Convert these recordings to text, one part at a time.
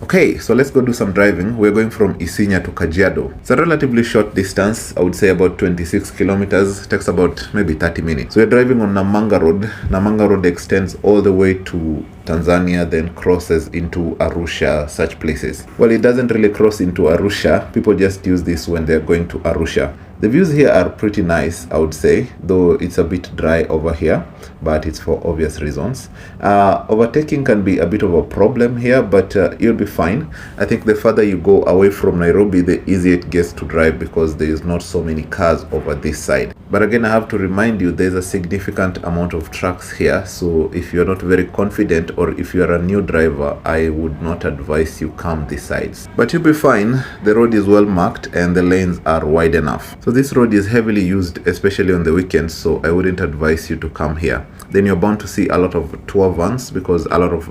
Okay, so let's go do some driving. We're going from Isinya to Kajiado. It's a relatively short distance, I would say about 26 kilometers. It takes about maybe 30 minutes. So we're driving on Namanga Road. Namanga Road extends all the way to Tanzania, then crosses into Arusha, such places. Well, it doesn't really cross into Arusha. People just use this when they're going to Arusha. The views here are pretty nice, I would say, though it's a bit dry over here, but it's for obvious reasons. Overtaking can be a bit of a problem here, but you'll be fine. I think the further you go away from Nairobi, the easier it gets to drive because there is not so many cars over this side. But again, I have to remind you, there's a significant amount of trucks here, so if you're not very confident or if you're a new driver, I would not advise you come these sides. But you'll be fine. The road is well marked and the lanes are wide enough. So this road is heavily used, especially on the weekends, so I wouldn't advise you to come here. Then you're bound to see a lot of tour vans because a lot of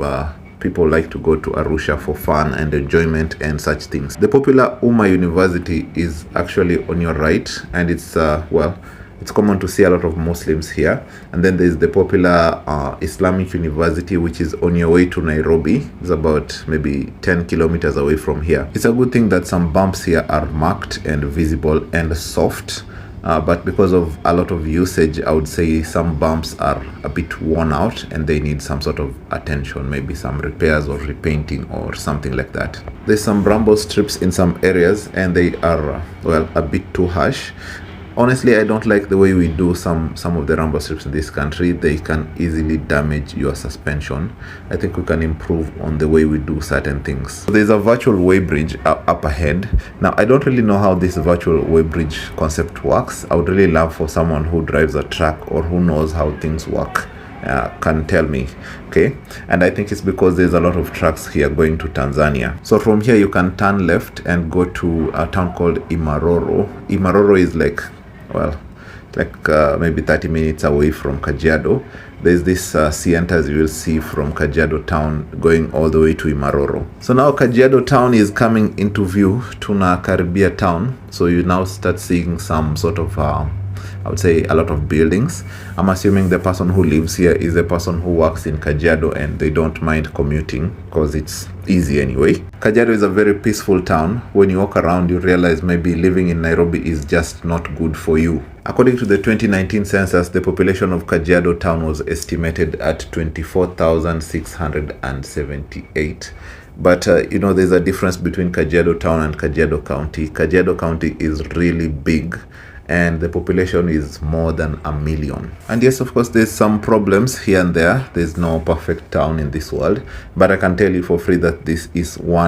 people like to go to Arusha for fun and enjoyment and such things. The popular Umma University is actually on your right, and it's it's common to see a lot of Muslims here. And then there's the popular Islamic University, which is on your way to Nairobi. It's about maybe 10 kilometers away from here. It's a good thing that some bumps here are marked and visible and soft. But because of a lot of usage, I would say some bumps are a bit worn out and they need some sort of attention, maybe some repairs or repainting or something like that. There's some bramble strips in some areas and they are, well, a bit too harsh. Honestly, I don't like the way we do some of the rumble strips in this country. They can easily damage your suspension. I think we can improve on the way we do certain things. So there's a virtual weighbridge up ahead. Now, I don't really know how this virtual weighbridge concept works. I would really love for someone who drives a truck or who knows how things work can tell me. Okay, and I think it's because there's a lot of trucks here going to Tanzania. So from here you can turn left and go to a town called Imaroro. Imaroro is like, well, maybe 30 minutes away from Kajiado. There's this Sienta, as you will see, from Kajiado town going all the way to Imaroro. So now Kajiado town is coming into view, Tuna Karibia town. So you now start seeing some sort of I would say a lot of buildings. I'm assuming the person who lives here is a person who works in Kajiado and they don't mind commuting because it's easy anyway. Kajiado is a very peaceful town. When you walk around, you realize maybe living in Nairobi is just not good for you. According to the 2019 census, the population of Kajiado town was estimated at 24,678. But you know, there's a difference between Kajiado town and Kajiado county. Kajiado county is really big and the population is more than 1 million. And yes, of course, there's some problems here and there. There's no perfect town in this world, but I can tell you for free that this is one